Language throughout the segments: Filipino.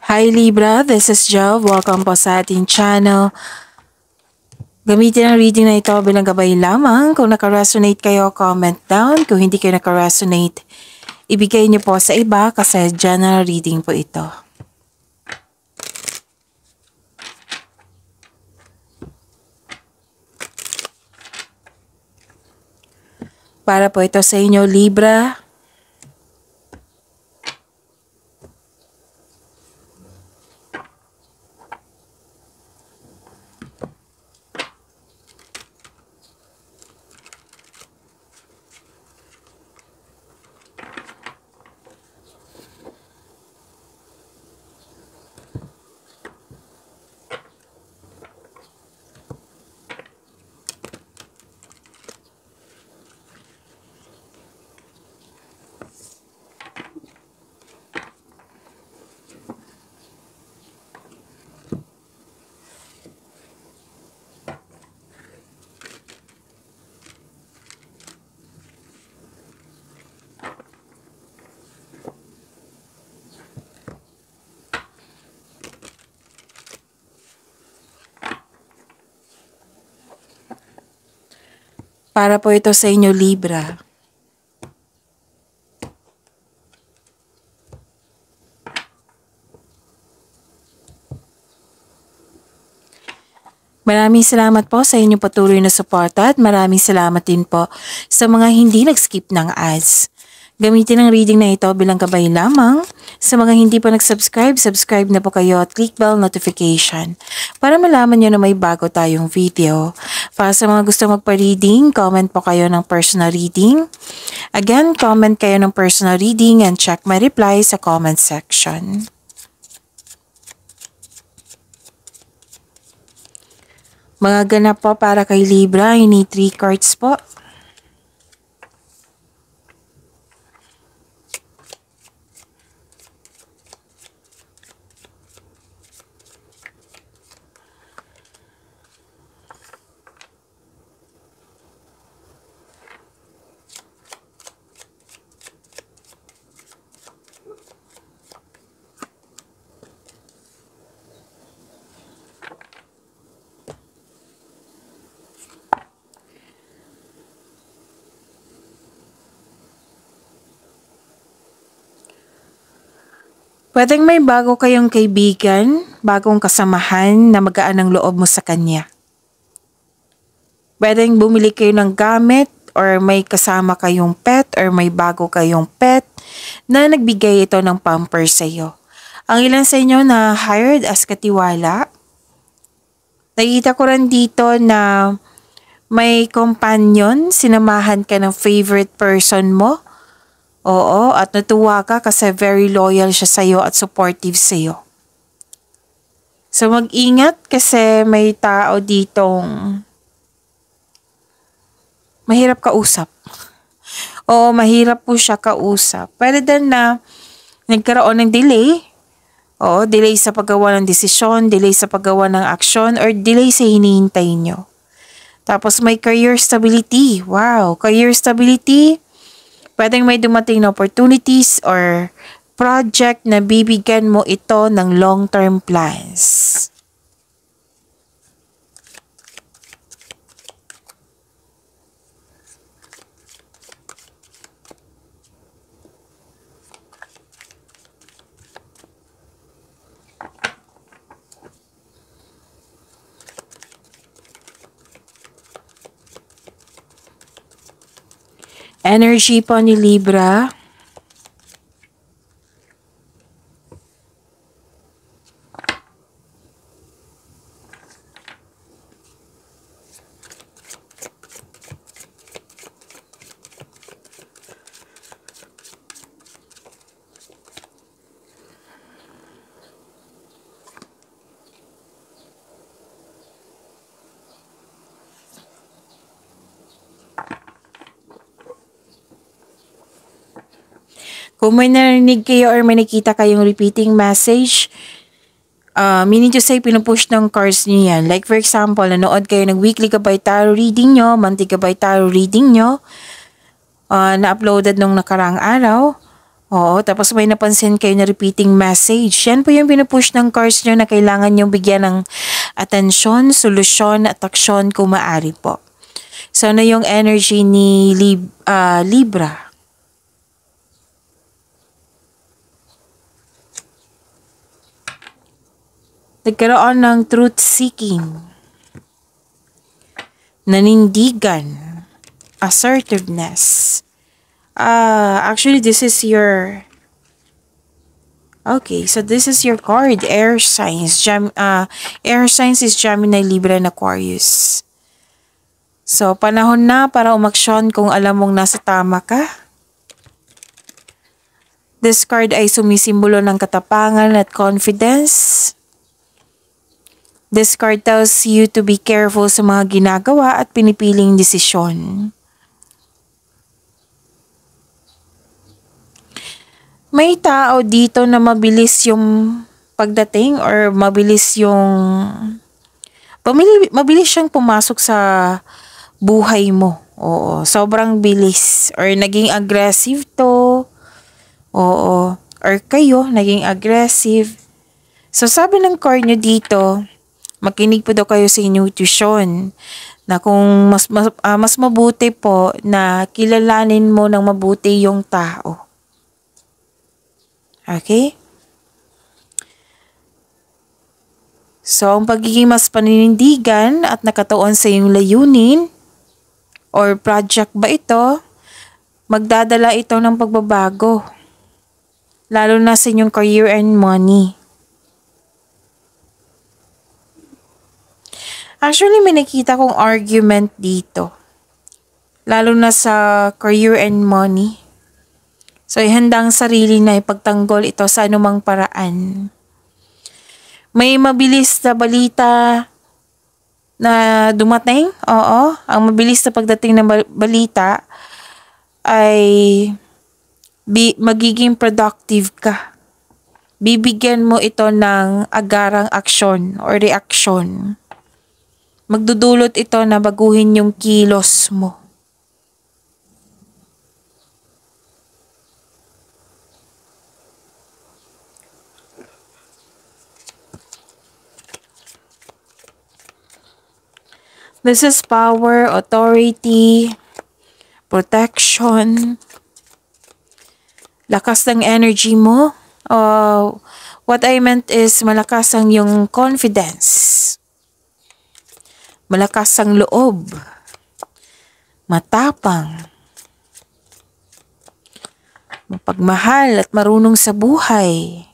Hi Libra, this is Jove. Welcome po sa ating channel. Gamitin ang reading na ito bilang gabay lamang. Kung naka-resonate kayo, comment down. Kung hindi kayo naka-resonate, ibigay niyo po sa iba kasi general reading po ito. Para po ito sa inyo, Libra. Para po ito sa inyo, Libra. Maraming salamat po sa inyong patuloy na suporta at maraming salamat din po sa mga hindi nag-skip ng ads. Gamitin ang reading na ito bilang gabay lamang. Sa mga hindi pa nag-subscribe, subscribe na po kayo at click bell notification para malaman nyo na may bago tayong video. Para sa mga gusto magpa-reading, comment po kayo ng personal reading. Again, comment kayo ng personal reading and check my reply sa comment section. Mga ganap po para kay Libra, I need 3 cards po. Pwedeng may bago kayong kaibigan, bagong kasamahan na magaan ang loob mo sa kanya. Pwedeng bumili kayo ng gamit or may kasama kayong pet or may bago kayong pet na nagbigay ito ng pamper sa iyo. Ang ilan sa inyo na hired as katiwala, nakita ko rin dito na may companion, sinamahan ka ng favorite person mo. Oo, at natuwa ka kasi very loyal siya sa'yo at supportive sa'yo. So mag-ingat kasi may tao ditong mahirap kausap. Oo, mahirap po siya kausap. Pwede din na nagkaroon ng delay. Oo, delay sa paggawa ng desisyon, delay sa paggawa ng aksyon, or delay sa hinihintay nyo. Tapos may career stability. Wow, career stability. Pwedeng may dumating na opportunities or project na bibigyan mo ito ng long-term plans. Energy po ni Libra. Kung may narinig kayo or may nakita kayong repeating message, meaning to say, pinupush ng cards niyo yan. Like for example, nanood kayo ng weekly gabay tarot reading nyo, monthly gabay tarot reading nyo, na-uploaded nung nakarang araw. Oo, tapos may napansin kayo na repeating message. Yan po yung pinupush ng cards nyo na kailangan nyo bigyan ng atensyon, solusyon at aksyon kung maaari po. So, ano yung energy ni Libra? Nagkaroon ng truth seeking, nanindigan, assertiveness. Actually, this is your... Okay, so this is your card, air signs. Air signs is Gemini, Libra, and Aquarius. So, panahon na para umaksyon kung alam mong nasa tama ka. This card ay sumisimbolo ng katapangan at confidence. This card tells you to be careful sa mga ginagawa at pinipiling desisyon. May tao dito na mabilis yung pagdating or mabilis siyang pumasok sa buhay mo. Oo, sobrang bilis or naging aggressive to. Oo, or kayo naging aggressive. So sabi ng card nyo dito, makinig po daw kayo sa intuition na kung mas mabuti po na kilalanin mo ng mabuti yung tao. Okay? So, ang pagiging mas paninindigan at nakatuon sa iyong layunin or project ba ito, magdadala ito ng pagbabago. Lalo na sa inyong career and money. Actually, may nakita kong argument dito. Lalo na sa career and money. So, ihanda ang sarili na ipagtanggol ito sa anumang paraan. May mabilis na balita na dumating. Oo, ang mabilis na pagdating ng balita ay magiging productive ka. Bibigyan mo ito ng agarang aksyon o reaksyon. Magdudulot ito na baguhin yung kilos mo. This is power, authority, protection, lakas ng energy mo. What I meant is malakas ang yung confidence. Malakas ang loob. Matapang. Mapagmahal at marunong sa buhay.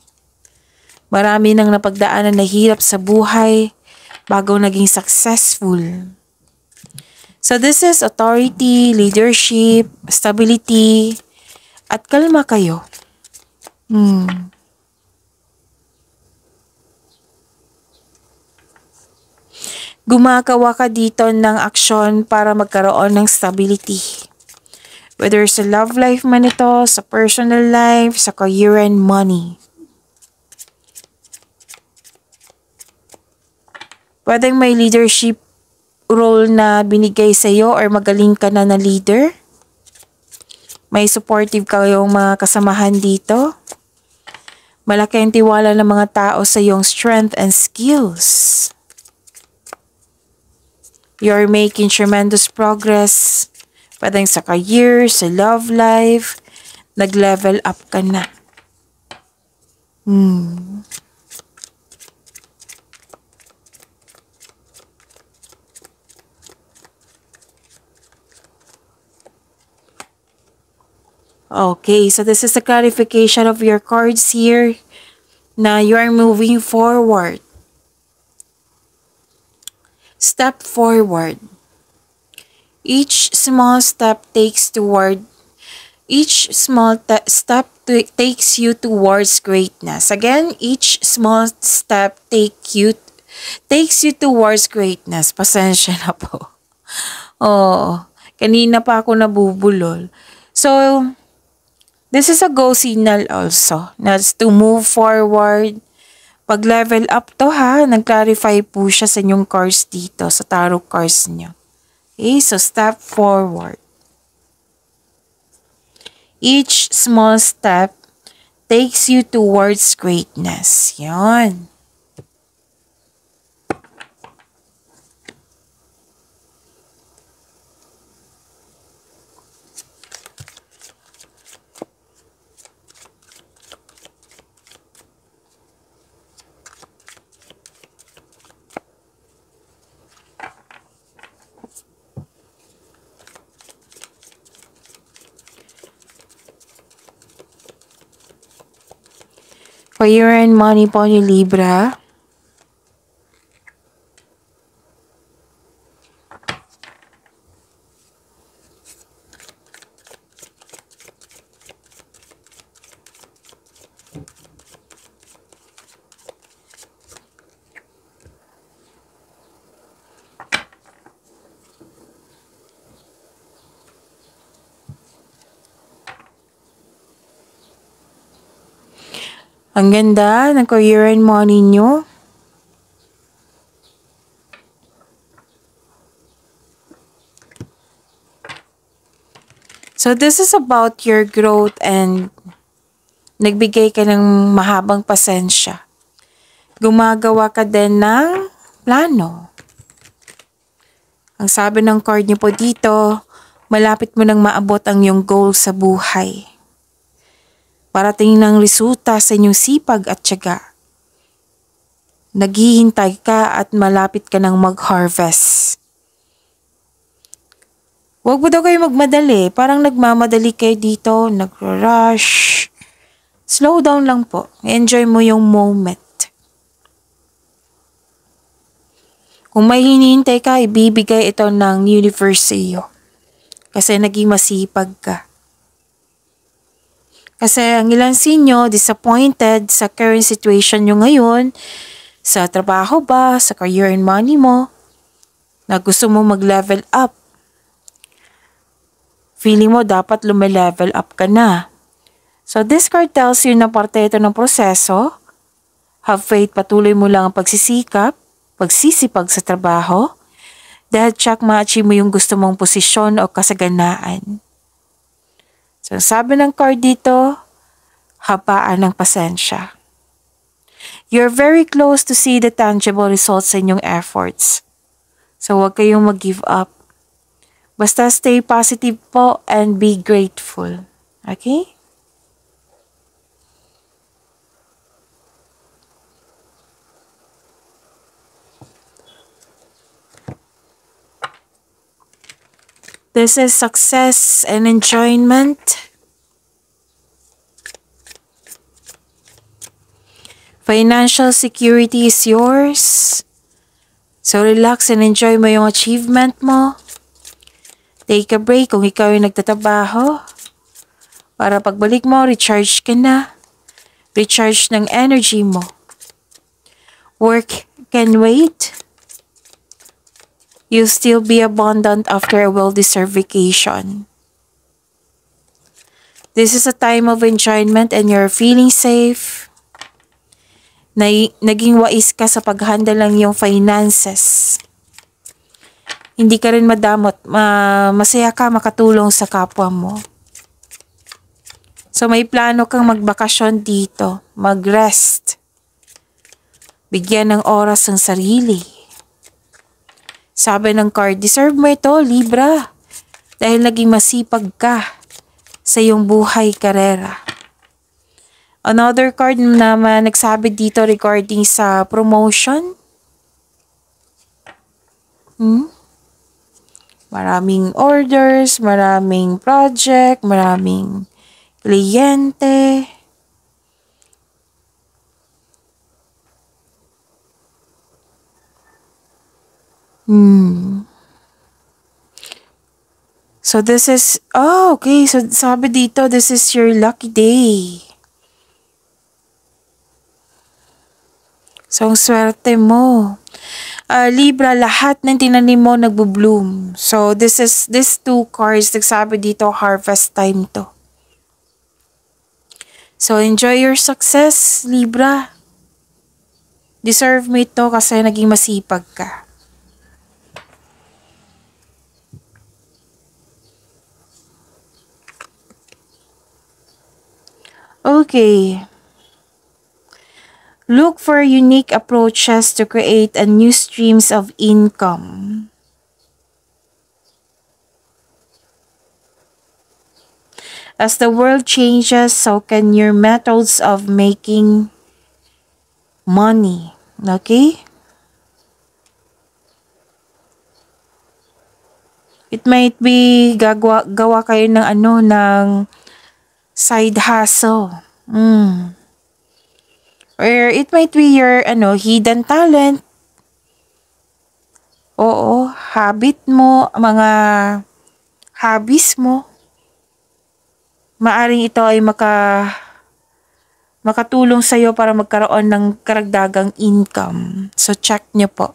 Marami nang napagdaanan na hirap sa buhay bago naging successful. So this is authority, leadership, stability, at kalma kayo. Gumagawa ka dito ng aksyon para magkaroon ng stability. Whether sa love life man ito, sa personal life, sa career and money. Pwedeng may leadership role na binigay sa iyo or magaling ka na leader. May supportive kayong mga kasamahan dito. Malaki ang tiwala ng mga tao sa iyong strength and skills. You're making tremendous progress. Pwedeng sa career, sa love life. Nag-level up ka na. Okay, so this is a clarification of your cards here na you are moving forward. Step forward. Each small step takes you towards greatness. Again, each small step takes you towards greatness. Pasensya na po. Kanina pa ako nabubulol. So, this is a go signal also. That's to move forward. Pag level up to ha, nag-clarify po siya sa inyong cards dito, sa tarot cards niyo. Okay, so step forward. Each small step takes you towards greatness. Yan. Career and money po ni Libra. Ang ganda ng career and money nyo. So this is about your growth and nagbigay ka ng mahabang pasensya. Gumagawa ka din ng plano. Ang sabi ng card niyo po dito, malapit mo nang maabot ang iyong goal sa buhay. Parating ng resulta sa inyong sipag at tiyaga. Naghihintay ka at malapit ka nang mag-harvest. Huwag mo daw kayo magmadali. Parang nagmamadali kayo dito, nag-rush. Slow down lang po. Enjoy mo yung moment. Kung may hinihintay ka, ibibigay ito ng universe sa iyo. Kasi naging masipag ka. Kasi ang ilan sa inyo, disappointed sa current situation nyo ngayon, sa trabaho ba, sa career and money mo, na gusto mo mag-level up. Feeling mo dapat lume-level up ka na. So this card tells you na parte ito ng proseso. Have faith, patuloy mo lang ang pagsisipag sa trabaho. Dahil tsak ma-achieve mo yung gusto mong posisyon o kasaganaan. So sabi ng card dito, habaan ng pasensya. You're very close to see the tangible results sa inyong efforts. So huwag kayong mag-give up. Basta stay positive po and be grateful. Okay? This is success and enjoyment. Financial security is yours. So relax and enjoy mo yung achievement mo. Take a break kung ikaw yung nagtatrabaho. Para pagbalik mo, recharge ka na. Recharge ng energy mo. Work can wait. You'll still be abundant after a well-deserved vacation. This is a time of enjoyment and you're feeling safe. Naging wais ka sa paghanda ng iyong finances. Hindi ka rin madamot. Masaya ka makatulong sa kapwa mo. So may plano kang magbakasyon dito. Mag-rest. Bigyan ng oras ang sarili. Sabi ng card, deserve mo ito, Libra. Dahil naging masipag ka sa iyong buhay karera. Another card naman nagsabi dito regarding sa promotion. Maraming orders, maraming project, maraming kliyente. So this is, okay. So sabi dito, this is your lucky day. So ang swerte mo. Libra, lahat ng tinanim mo nagbo-bloom. So this two cards, nagsabi dito, harvest time to. So enjoy your success, Libra. Deserve mo ito kasi naging masipag ka. Okay. Look for unique approaches to create a new streams of income. As the world changes, so can your methods of making money. Okay? It might be gawa kayo ng ng side hustle. Or it might be your hidden talent. Oo, habit mo, mga hobbies mo. Maaring ito ay makatulong sa'yo para magkaroon ng karagdagang income. So, check nyo po.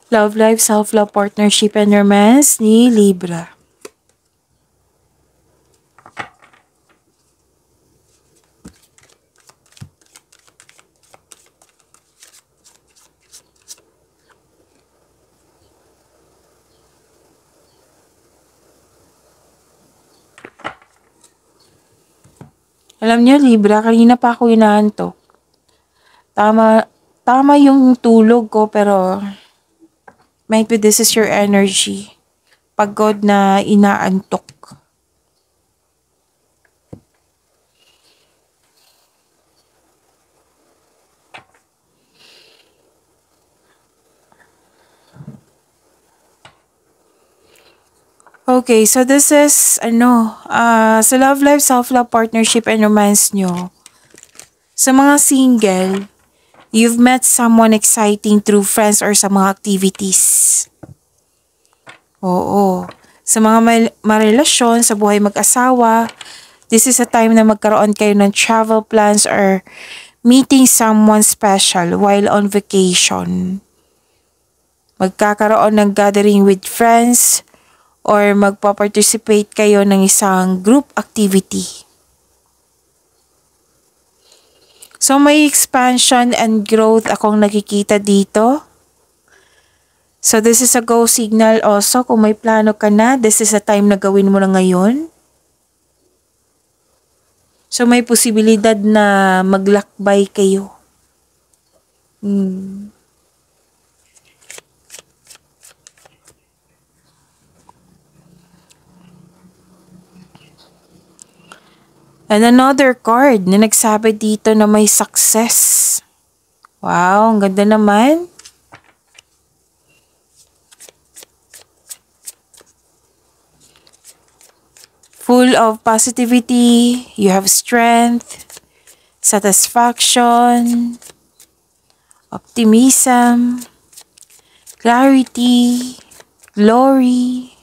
Love life, self-love, partnership, and romance ni Libra. Alam niyo, Libra, kanina pa ako inaantok. Tama yung tulog ko, pero might be this is your energy. Pagod na inaantok. Okay, so this is, sa love life, self-love, partnership, and romance nyo. Sa mga single, you've met someone exciting through friends or sa mga activities. Oo. Sa mga marelasyon, sa buhay mag-asawa, this is a time na magkaroon kayo ng travel plans or meeting someone special while on vacation. Magkakaroon ng gathering with friends or magpa-participate kayo ng isang group activity. So may expansion and growth akong nakikita dito. So this is a go signal also. Kung may plano ka na, this is a time na gawin mo na ngayon. So may posibilidad na maglakbay kayo. And another card na nagsabi dito na may success. Wow, ang ganda naman. Full of positivity, you have strength, satisfaction, optimism, clarity, glory.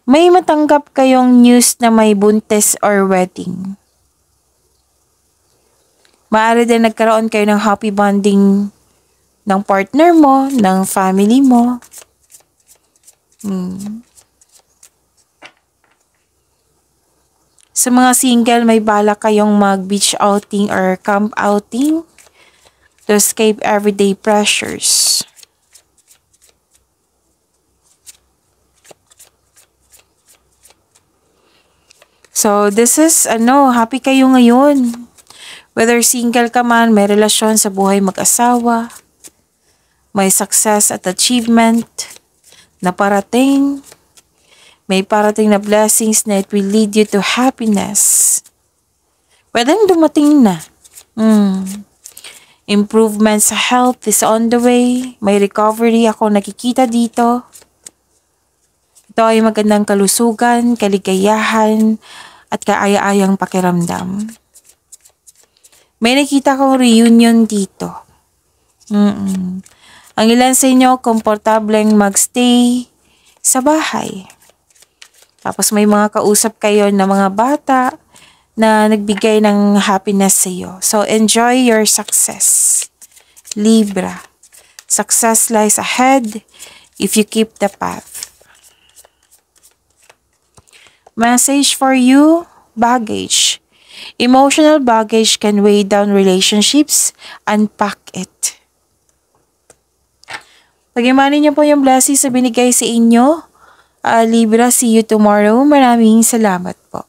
May matanggap kayong news na may buntes or wedding. Maaari din nagkaroon kayo ng happy bonding ng partner mo, ng family mo. Sa mga single, may balak kayong mag-beach outing or camp outing to escape everyday pressures. So, this is, happy kayo ngayon. Whether single ka man, may relasyon sa buhay mag-asawa, may success at achievement na parating, may parating na blessings na it will lead you to happiness. Pwedeng dumating na. Improvement sa health is on the way. May recovery ako nakikita dito. Ito ay magandang kalusugan, kaligayahan, at kaaya-ayang pakiramdam. May nakita kong reunion dito. Ang ilan sa inyo, komportableng magstay sa bahay. Tapos may mga kausap kayo na mga bata, na nagbigay ng happiness sa iyo. So, enjoy your success. Libra. Success lies ahead if you keep the path. Message for you, baggage. Emotional baggage can weigh down relationships. Unpack it. Pag-imanin niyo po yung blessings na binigay sa inyo. Libra, see you tomorrow. Maraming salamat po.